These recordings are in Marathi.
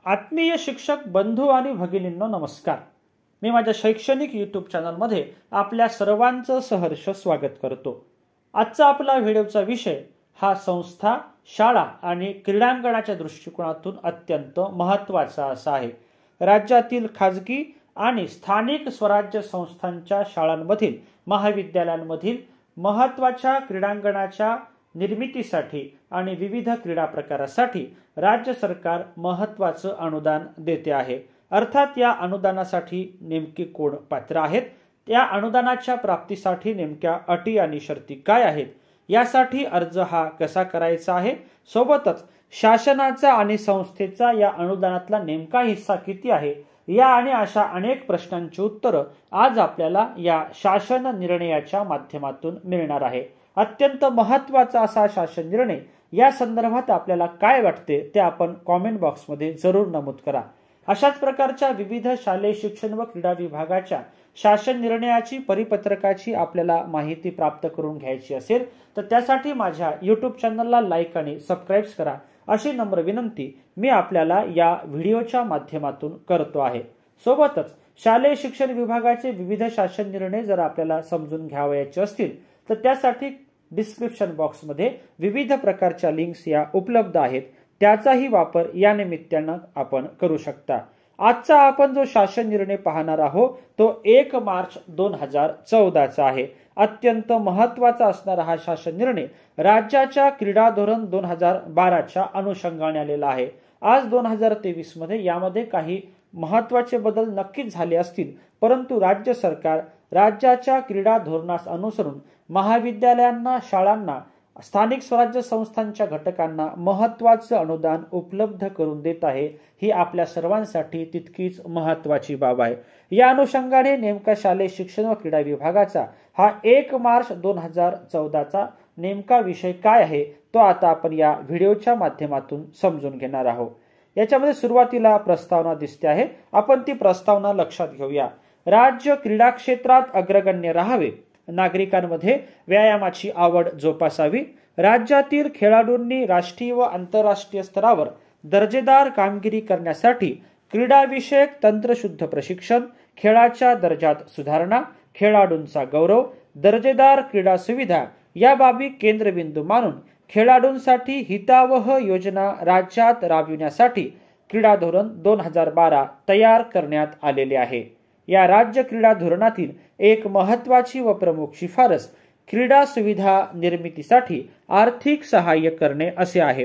आत्मीय शिक्षक बंधू आणि भगिनींनो नमस्कार। मी माझ्या शैक्षणिक यूट्यूब चॅनलमध्ये आपल्या सर्वांचं सहर्ष स्वागत करतो। आजचा आपला व्हिडिओचा विषय हा संस्था, शाळा आणि क्रीडांगणाच्या दृष्टिकोनातून अत्यंत महत्त्वाचा असा आहे। राज्यातील खाजगी आणि स्थानिक स्वराज्य संस्थांच्या शाळांमधील, महाविद्यालयांमधील महत्त्वाच्या क्रीडांगणाच्या निर्मितीसाठी आणि विविध क्रीडा प्रकारासाठी राज्य सरकार महत्त्वाचं अनुदान देते आहे। अर्थात या अनुदानासाठी नेमके कोण पात्र आहेत, या अनुदानाच्या प्राप्तीसाठी नेमक्या अटी आणि शर्ती काय आहेत, यासाठी अर्ज हा कसा करायचा आहे, सोबतच शासनाचा आणि संस्थेचा या अनुदानातला नेमका हिस्सा किती आहे, या आणि अशा अनेक प्रश्नांची उत्तरं आज आपल्याला या शासन निर्णयाच्या माध्यमातून मिळणार आहे। अत्यंत महत्त्वाचा असा शासन निर्णय, या संदर्भात आपल्याला काय वाटते ते आपण कॉमेंट बॉक्समध्ये जरूर नमूद करा। अशाच प्रकारच्या विविध शालेय शिक्षण व क्रीडा विभागाच्या शासन निर्णयाची परिपत्रकाची आपल्याला माहिती प्राप्त करून घ्यायची असेल तर त्यासाठी माझ्या यूट्यूब चॅनलला लाईक आणि सबस्क्राईब करा, अशी नम्र विनंती मी आपल्याला या व्हिडिओच्या माध्यमातून करतो आहे। सोबतच शालेय शिक्षण विभागाचे विविध शासन निर्णय जर आपल्याला समजून घ्यावयाचे असतील तर त्यासाठी डिस्क्रिप्शन बॉक्समध्ये विविध प्रकारच्या लिंक्स या उपलब्ध आहेत, त्याचाही वापर या निमित्तानं आपण करू शकता। आजचा आपण जो शासन निर्णय पाहणार आहोत तो 1 मार्च 2014 आहे। अत्यंत महत्त्वाचा असणारा हा शासन निर्णय राज्याच्या क्रीडा धोरण 2012च्या अनुषंगाने आलेला आहे। आज 2023 मध्ये यामध्ये काही महत्त्वाचे बदल नक्कीच झाले असतील, परंतु राज्य सरकार राज्याच्या क्रीडा धोरणास अनुसरून महाविद्यालयांना, शाळांना, स्थानिक स्वराज्य संस्थांच्या घटकांना महत्त्वाचं अनुदान उपलब्ध करून देत आहे। ही आपल्या सर्वांसाठी तितकीच महत्त्वाची बाब आहे। या अनुषंगाने नेमका शालेय शिक्षण व क्रीडा विभागाचा हा 1 मार्च 2014चा नेमका विषय काय आहे तो आता आपण या व्हिडिओच्या माध्यमातून समजून घेणार आहोत। याच्यामध्ये सुरुवातीला प्रस्तावना दिसते आहे, आपण ती प्रस्तावना लक्षात घेऊया। राज्य क्रीडा क्षेत्रात अग्रगण्य राहावे, नागरिकांमध्ये व्यायामाची आवड जोपासावी, राज्यातील खेळाडूंनी राष्ट्रीय व आंतरराष्ट्रीय स्तरावर दर्जेदार कामगिरी करण्यासाठी क्रीडाविषयक तंत्रशुद्ध प्रशिक्षण, खेळाच्या दर्जात सुधारणा, खेळाडूंचा गौरव, दर्जेदार क्रीडा सुविधा या बाबी केंद्रबिंदू मानून खेळाडूंसाठी हितावह योजना राज्यात राबविण्यासाठी क्रीडा धोरण 2012 तयार करण्यात आलेले आहे। या राज्य क्रीडा धोरणातील एक महत्त्वाची व प्रमुख शिफारस क्रीडा सुविधा निर्मितीसाठी आर्थिक सहाय्य करणे असे आहे।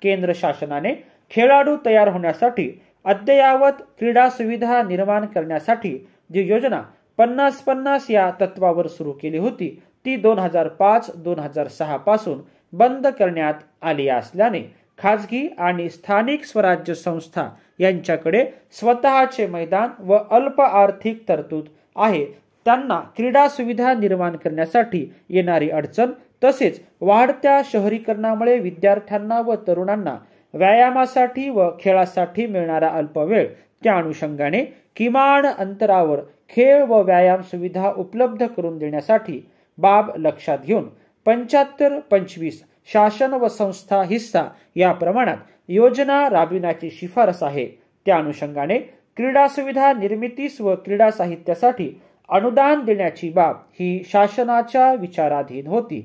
केंद्र शासनाने खेळाडू तयार होण्यासाठी अद्ययावत क्रीडा सुविधा निर्माण करण्यासाठी जी योजना 50-50 या तत्वावर सुरू केली होती ती 2005-2006 पासून बंद करण्यात आली असल्याने खाजगी आणि स्थानिक स्वराज्य संस्था यांच्याकडे स्वतःचे मैदान व अल्प आर्थिक तरतूद आहे, त्यांना क्रीडा सुविधा निर्माण करण्यासाठी येणारी अडचण तसेच वाढत्या शहरीकरणामुळे विद्यार्थ्यांना व तरुणांना व्यायामासाठी व खेळासाठी मिळणारा अल्प वेळ, त्या अनुषंगाने किमान अंतरावर खेळ व व्यायाम सुविधा उपलब्ध करून देण्यासाठी बाब लक्षात घेऊन 75-25 शासन व संस्था हिस्सा या प्रमाणात योजना राबविण्याची शिफारस आहे। त्या अनुषंगाने क्रीडा सुविधा निर्मितीस व क्रीडा साहित्यासाठी अनुदान देण्याची बाब ही शासनाच्या विचाराधीन होती।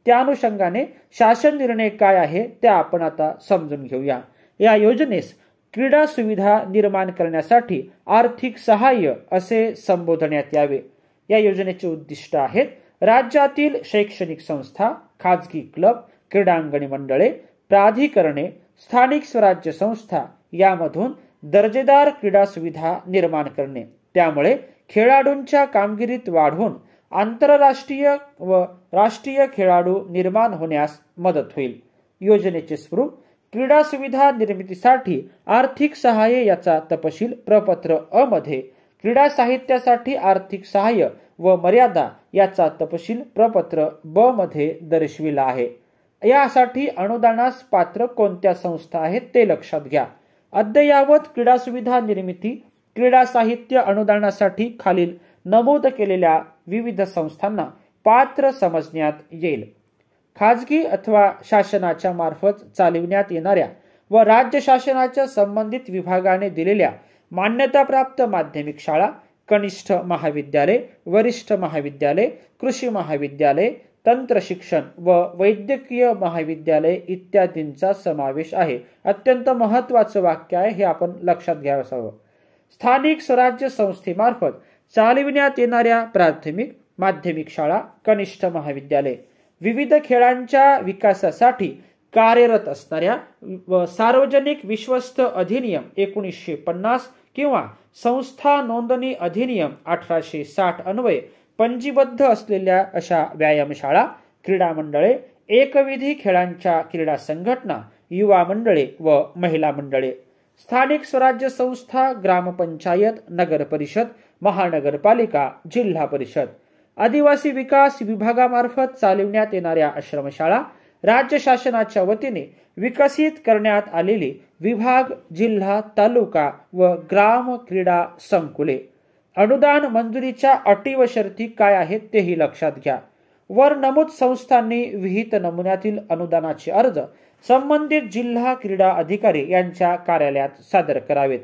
त्या अनुषंगाने शासन निर्णय काय आहे ते आपण आता समजून घेऊया। या योजनेस क्रीडा सुविधा निर्माण करण्यासाठी आर्थिक सहाय्य असे संबोधण्यात यावे। या योजनेचे उद्दिष्ट आहेत राज्यातील शैक्षणिक संस्था, खाजगी क्लब, क्रीडांगणी मंडळे, प्राधिकरणे, स्थानिक स्वराज्य संस्था यामधून दर्जेदार क्रीडा सुविधा निर्माण करणे, त्यामुळे खेळाडूंच्या कामगिरीत वाढ होऊन आंतरराष्ट्रीय व राष्ट्रीय खेळाडू निर्माण होण्यास मदत होईल। योजनेचे स्वरूप क्रीडा सुविधा निर्मितीसाठी आर्थिक सहाय्य याचा तपशील प्रपत्र अ मध्ये, क्रीडा साहित्यासाठी आर्थिक सहाय्य व मर्यादा याचा तपशील प्रपत्र ब मध्ये दर्शविला आहे। यासाठी अनुदानास पात्र कोणत्या संस्था आहेत ते लक्षात घ्या। अद्ययावत क्रीडा सुविधा निर्मिती, क्रीडा साहित्य अनुदानासाठी खालील नमूद केलेल्या विविध संस्थांना पात्र समजण्यात येईल। खाजगी अथवा शासनाच्या मार्फत चालविण्यात येणाऱ्या व राज्य शासनाच्या संबंधित विभागाने दिलेल्या मान्यताप्राप्त माध्यमिक शाळा, कनिष्ठ महाविद्यालय, वरिष्ठ महाविद्यालय, कृषी महाविद्यालय, तंत्र शिक्षण व वैद्यकीय महाविद्यालय इत्यादींचा समावेश आहे. अत्यंत महत्त्वाचं वाक्य आहे, हे आपण लक्षात घ्यावं हवं. स्थानिक स्वराज्य संस्थेमार्फत चालविण्यात येणाऱ्या प्राथमिक, माध्यमिक शाळा, कनिष्ठ महाविद्यालय, विविध खेळांच्या विकासासाठी कार्यरत असणाऱ्या व सार्वजनिक विश्वस्त अधिनियम 1950 किंवा संस्था नोंदणी अधिनियम 1860 अन्वये पंजीबद्ध असलेल्या अशा व्यायामशाळा, क्रीडा मंडळे, एकविधी खेळांच्या क्रीडा संघटना, युवा मंडळे व महिला मंडळे, स्थानिक स्वराज्य संस्था, ग्रामपंचायत, नगर परिषद, महानगरपालिका, जिल्हा परिषद, आदिवासी विकास विभागामार्फत चालविण्यात येणाऱ्या आश्रमशाळा, राज्य शासनाच्या वतीने विकसित करण्यात आलेली विभाग, जिल्हा, तालुका व ग्राम क्रीडा संकुले. अनुदान मंजुरीच्या अटी व शर्ती काय आहेत तेही लक्षात घ्या. वर नमूद संस्थांनी विहित नमुन्यातील अनुदानाचे अर्ज संबंधित जिल्हा क्रीडा अधिकारी यांच्या कार्यालयात सादर करावेत.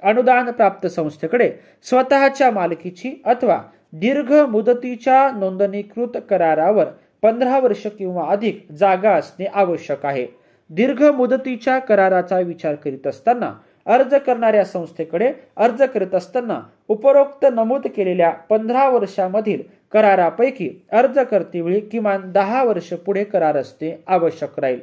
अनुदान प्राप्त संस्थेकडे स्वतःच्या मालकीची अथवा दीर्घ मुदतीच्या नोंदणीकृत करारावर 15 वर्ष किंवा अधिक जागा असणे आवश्यक आहे. दीर्घ मुदतीच्या कराराचा विचार करीत असताना अर्ज करणाऱ्या संस्थेकडे अर्ज करीत असताना उपरोक्त नमूद केलेल्या 15 वर्षामधील करारापैकी अर्जकर्तेवेळी किमान 10 वर्ष पुढे करार असणे आवश्यक राहील.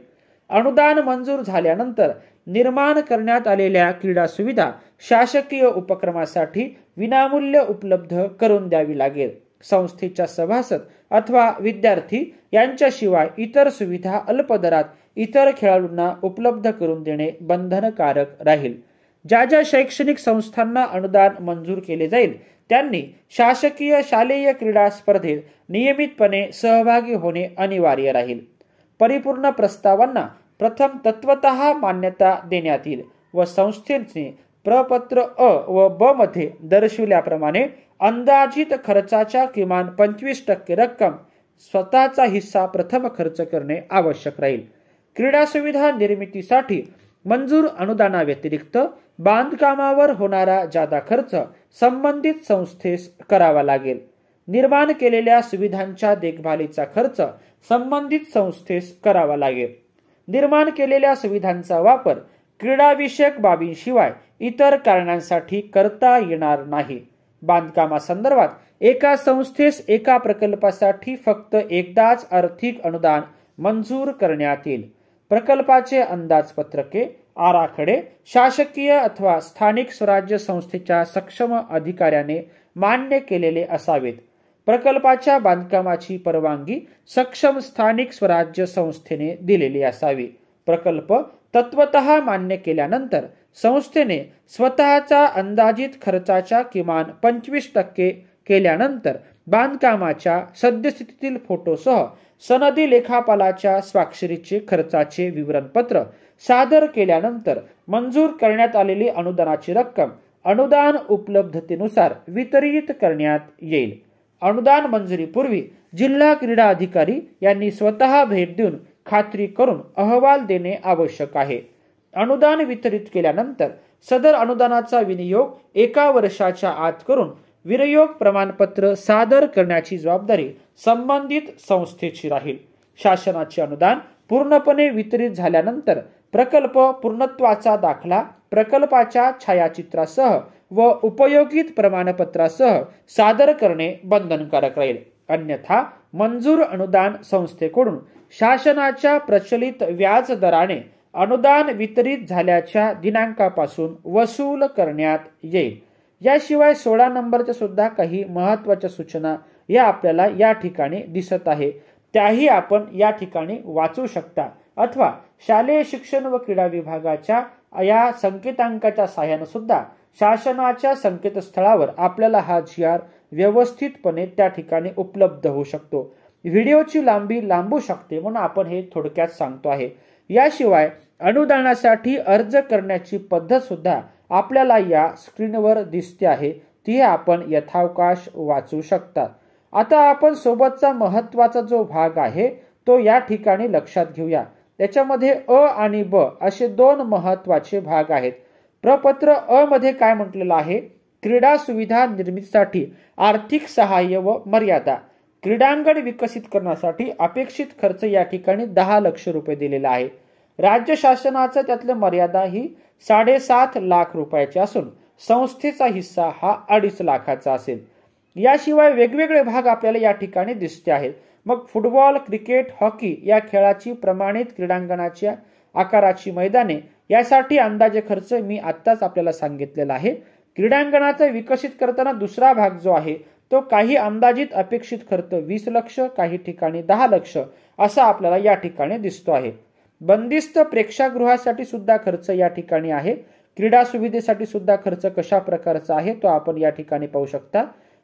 अनुदान मंजूर झाल्यानंतर निर्माण करण्यात आलेल्या क्रीडा सुविधा शासकीय उपक्रमासाठी विनामूल्य उपलब्ध करून द्यावी लागेल. संस्थेच्या सभासद अथवा विद्यार्थी यांच्याशिवाय इतर सुविधा अल्प दरात इतर खेळाडूंना उपलब्ध करून देणे बंधनकारक राहील. ज्या ज्या शैक्षणिक संस्थांना अनुदान मंजूर केले जाईल त्यांनी शासकीय शालेय क्रीडा स्पर्धेत नियमितपणे सहभागी होणे अनिवार्य राहील. परिपूर्ण प्रस्तावांना प्रथम तत्वतः मान्यता देण्यात येईल व संस्थेने प्रपत्र अ व ब मध्ये दर्शविल्याप्रमाणे अंदाजित खर्चाच्या किमान 25% रक्कम स्वतःचा हिस्सा प्रथम खर्च करणे आवश्यक राहील. क्रीडा सुविधा निर्मितीसाठी मंजूर अनुदानाव्यतिरिक्त बांधकामावर होणारा जादा खर्च संबंधित संस्थेस करावा लागेल. निर्माण केलेल्या सुविधांच्या देखभालीचा खर्च संबंधित संस्थेस करावा लागेल. निर्माण केलेल्या सुविधांचा वापर क्रीडाविषयक बाबींशिवाय इतर कारणांसाठी करता येणार नाही. बांधकामासंदर्भात एका संस्थेस एका प्रकल्पासाठी फक्त एकदाच आर्थिक अनुदान मंजूर करण्यात येईल. प्रकल्पाचे अंदाजपत्रके, आराखडे शासकीय अथवा स्थानिक स्वराज्य संस्थेच्या सक्षम अधिकाऱ्याने मान्य केलेले असावेत. प्रकल्पाच्या बांधकामाची परवानगी सक्षम स्थानिक स्वराज्य संस्थेने दिलेली असावी. प्रकल्प तत्वतः मान्य केल्यानंतर संस्थेने स्वतःचा अंदाजित खर्चाच्या किमान 25% केल्यानंतर बांधकामाच्या सद्यस्थितीतील फोटोसह सनदी लेखापालाच्या स्वाक्षरीचे खर्चाचे विवरणपत्र सादर केल्यानंतर मंजूर करण्यात आलेली अनुदानाची रक्कम अनुदान उपलब्धतेनुसार वितरित करण्यात येईल. अनुदान मंजुरीपूर्वी जिल्हा क्रीडा अधिकारी यांनी स्वतः भेट देऊन खात्री करून अहवाल देणे आवश्यक आहे. अनुदान वितरित केल्यानंतर सदर अनुदानाचा विनियोग 1 वर्षाच्या आत करून विनियोग प्रमाणपत्र सादर करण्याची जबाबदारी संबंधित संस्थेची राहील. शासनाचे अनुदान पूर्णपणे वितरित झाल्यानंतर प्रकल्प पूर्णत्वाचा दाखला प्रकल्पाच्या छायाचित्रासह व उपयोगित प्रमाणपत्रासह सादर करणे बंधनकारक राहील. अन्यथा मंजूर अनुदान संस्थेकडून शासनाच्या प्रचलित व्याज दराने अनुदान वितरित झाल्याच्या दिनांकापासून वसूल करण्यात येईल. याशिवाय 16 नंबरच्या सुद्धा काही महत्त्वाच्या सूचना या आपल्याला या ठिकाणी दिसत आहे, त्याही आपण या ठिकाणी वाचू शकता अथवा शालेय शिक्षण व क्रीडा विभागाच्या या संकेतांकाच्या सहाय्याने सुद्धा शासनाच्या संकेतस्थळावर आपल्याला हा GR व्यवस्थितपणे त्या ठिकाणी उपलब्ध होऊ शकतो. व्हिडिओची लांबी लांबू शकते म्हणून आपण हे थोडक्यात सांगतो आहे. याशिवाय अनुदानासाठी अर्ज करण्याची पद्धत सुद्धा आपल्याला या स्क्रीनवर दिसते आहे, ती आपण यथावकाश वाचू शकता. आता आपण सोबतचा महत्त्वाचा जो भाग आहे तो या ठिकाणी लक्षात घेऊया. त्याच्यामध्ये अ आणि ब असे दोन महत्वाचे भाग आहेत. प्रपत्र अ मध्ये काय म्हटलेलं आहे? क्रीडा सुविधा निर्मितीसाठी आर्थिक सहाय्य व मर्यादा. क्रीडांगण विकसित करण्यासाठी अपेक्षित खर्च या ठिकाणी 10 लाख रुपये दिलेला आहे. राज्य शासनाचं त्यातले मर्यादा ही 7.5 लाख रुपयाची असून संस्थेचा हिस्सा हा 2.5 लाखाचा असेल. याशिवाय वेगवेगळे भाग आपल्याला या ठिकाणी दिसते आहेत. मग फुटबॉल, क्रिकेट, हॉकी या खेळाची प्रमाणित क्रीडांगणाच्या आकाराची मैदाने यासाठी अंदाजे खर्च मी आत्ताच आपल्याला सांगितलेला आहे. क्रीडांगणाचं विकसित करताना दुसरा भाग जो आहे तो काही अंदाजित अपेक्षित खर्च 20 लाख, काही ठिकाणी 10 लाख असा आपल्याला या ठिकाणी दिसतो आहे. बंदिस्त प्रेक्षागृहासाठी सुद्धा खर्च या ठिकाणी आहे. क्रीडा सुविधेसाठी सुद्धा खर्च कशा प्रकारचा आहे तो आपण या ठिकाणी पाहू शकता.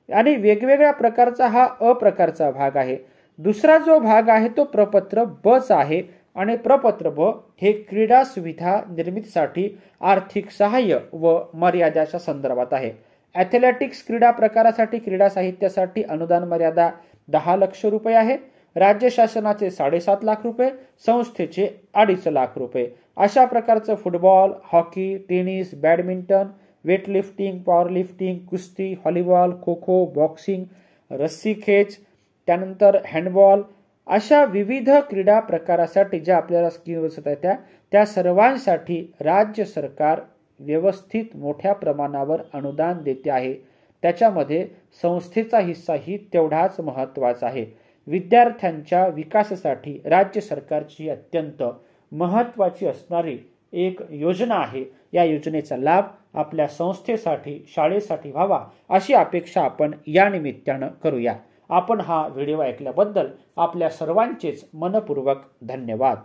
आणि वेगवेगळ्या प्रकारचा हा अ प्रकारचा भाग आहे. दुसरा जो भाग आहे तो प्रपत्र ब चा आहे आणि प्रपत्र ब हे क्रीडा सुविधा निर्मितीसाठी आर्थिक सहाय्य व मर्यादाच्या संदर्भात आहे. ॲथलेटिक्स क्रीडा प्रकारासाठी क्रीडा साहित्यासाठी अनुदान मर्यादा 10 लाख रुपये आहे. राज्य शासनाचे 7.5 लाख रुपये, संस्थेचे 2.5 लाख रुपये. अशा प्रकारचं football, hockey, tennis, badminton, weightlifting, power lifting, कुस्ती, व्हॉलीबॉल, खो खो, बॉक्सिंग, रस्सी खेच, त्यानंतर हँडबॉल अशा विविध क्रीडा प्रकारासाठी ज्या आपल्याला स्कीम्स आहेत त्या सर्वांसाठी राज्य सरकार व्यवस्थित मोठ्या प्रमाणावर अनुदान देते आहे. त्याच्यामध्ये संस्थेचा हिस्साही तेवढाच महत्वाचा आहे. विद्यार्थ्यांच्या विकासासाठी राज्य सरकारची अत्यंत महत्वाची असणारी एक योजना आहे. या योजनेचा लाभ आपल्या संस्थेसाठी, शाळेसाठी व्हावा अशी अपेक्षा आपण या निमित्तानं करूया. आपण हा व्हिडिओ ऐकल्याबद्दल आपल्या सर्वांचेच मनपूर्वक धन्यवाद.